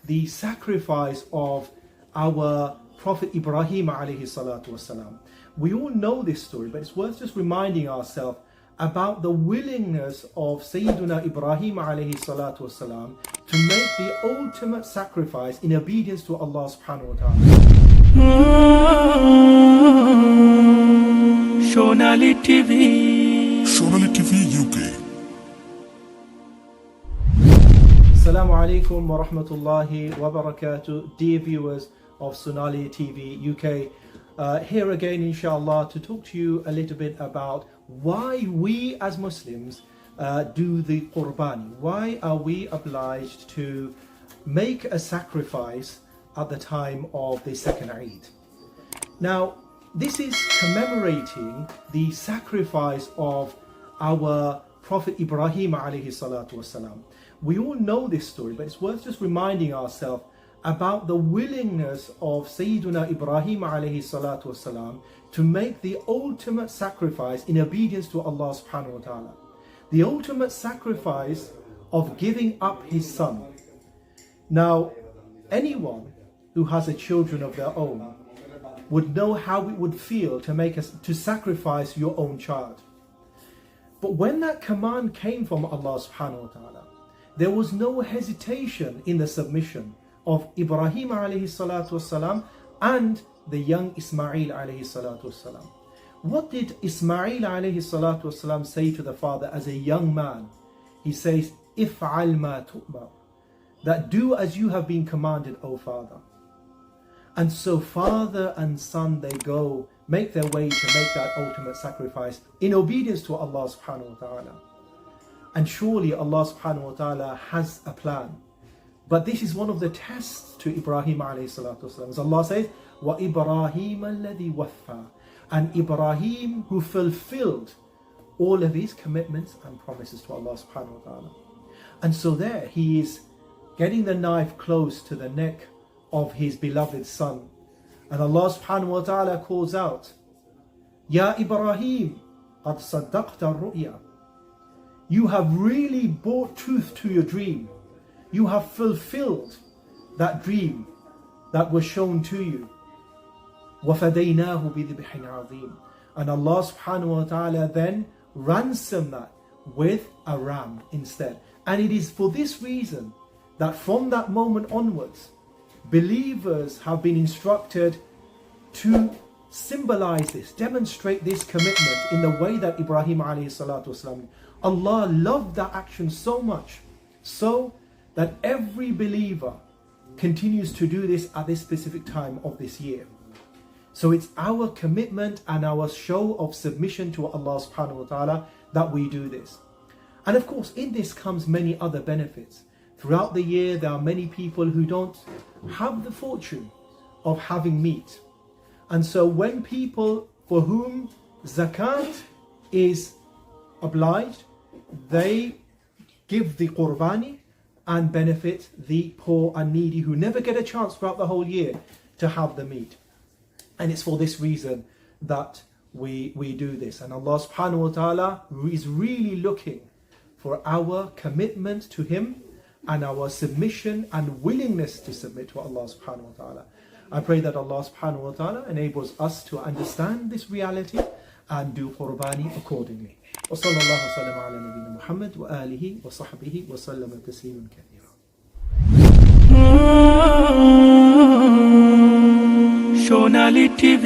the sacrifice of our Prophet Ibrahim alayhi salatu wasalam. We all know this story, but it's worth just reminding ourselves about the willingness of Sayyiduna Ibrahim alayhi salatu wasalam to make the ultimate sacrifice in obedience to Allah subhanahu wa ta'ala. Sonali TV UK. Assalamu alaikum wa rahmatullahi wa barakatuh, dear viewers of Sonali TV UK. Here again, inshallah, to talk to you a little bit about why we as Muslims do the Qurbani. Why are we obliged to make a sacrifice at the time of the second Eid? Now, this is commemorating the sacrifice of our Prophet Ibrahim alayhi salatu wasalam. We all know this story, but it's worth just reminding ourselves about the willingness of Sayyiduna Ibrahim alayhi salatu wasalam to make the ultimate sacrifice in obedience to Allah subhanahu wa ta'ala. The ultimate sacrifice of giving up his son. Now, anyone who has a children of their own would know how it would feel to sacrifice your own child. But when that command came from Allah subhanahu wa ta'ala, there was no hesitation in the submission of Ibrahim alayhi salatu wasalam and the young Ismail alayhi salatu wasalam. What did Ismail alayhi salatu wasalam say to the father as a young man? He says, "If'al ma tu'mar," that do as you have been commanded, O father. And so father and son, they go, make their way to make that ultimate sacrifice in obedience to Allah subhanahu wa ta'ala. And surely Allah subhanahu wa ta'ala has a plan. But this is one of the tests to Ibrahim alayhi salatu wasalam. As Allah says, "Wa Ibrahim alladhi waffa," and Ibrahim who fulfilled all of his commitments and promises to Allah subhanahu wa ta'ala. And so there he is getting the knife close to the neck of his beloved son. And Allah subhanahu wa ta'ala calls out, "Ya Ibrahim, qad saddaqta ru'ya." You have really brought truth to your dream. You have fulfilled that dream that was shown to you. وَفَدَيْنَاهُ بِذِبْحٍ عَظِيمٍ. And Allah subhanahu wa ta'ala then ransomed that with a ram instead. And it is for this reason that from that moment onwards, believers have been instructed to symbolize this, demonstrate this commitment in the way that Ibrahim alayhi salatu wasalam. Allah loved that action so much, so that every believer continues to do this at this specific time of this year. So it's our commitment and our show of submission to Allah subhanahu wa ta'ala that we do this. And of course, in this comes many other benefits. Throughout the year, there are many people who don't have the fortune of having meat. And so when people for whom zakat is obliged, they give the Qurbani and benefit the poor and needy who never get a chance throughout the whole year to have the meat. And it's for this reason that we do this. And Allah subhanahu wa ta'ala is really looking for our commitment to Him and our submission and willingness to submit to Allah subhanahu wa ta'ala. I pray that Allah subhanahu wa ta'ala enables us to understand this reality and do Qurbani accordingly. Wa sallallahu sallam ala nabiyyina Muhammad wa alihi wa sahbihi wa sallam tasliman kathira. Sonali TV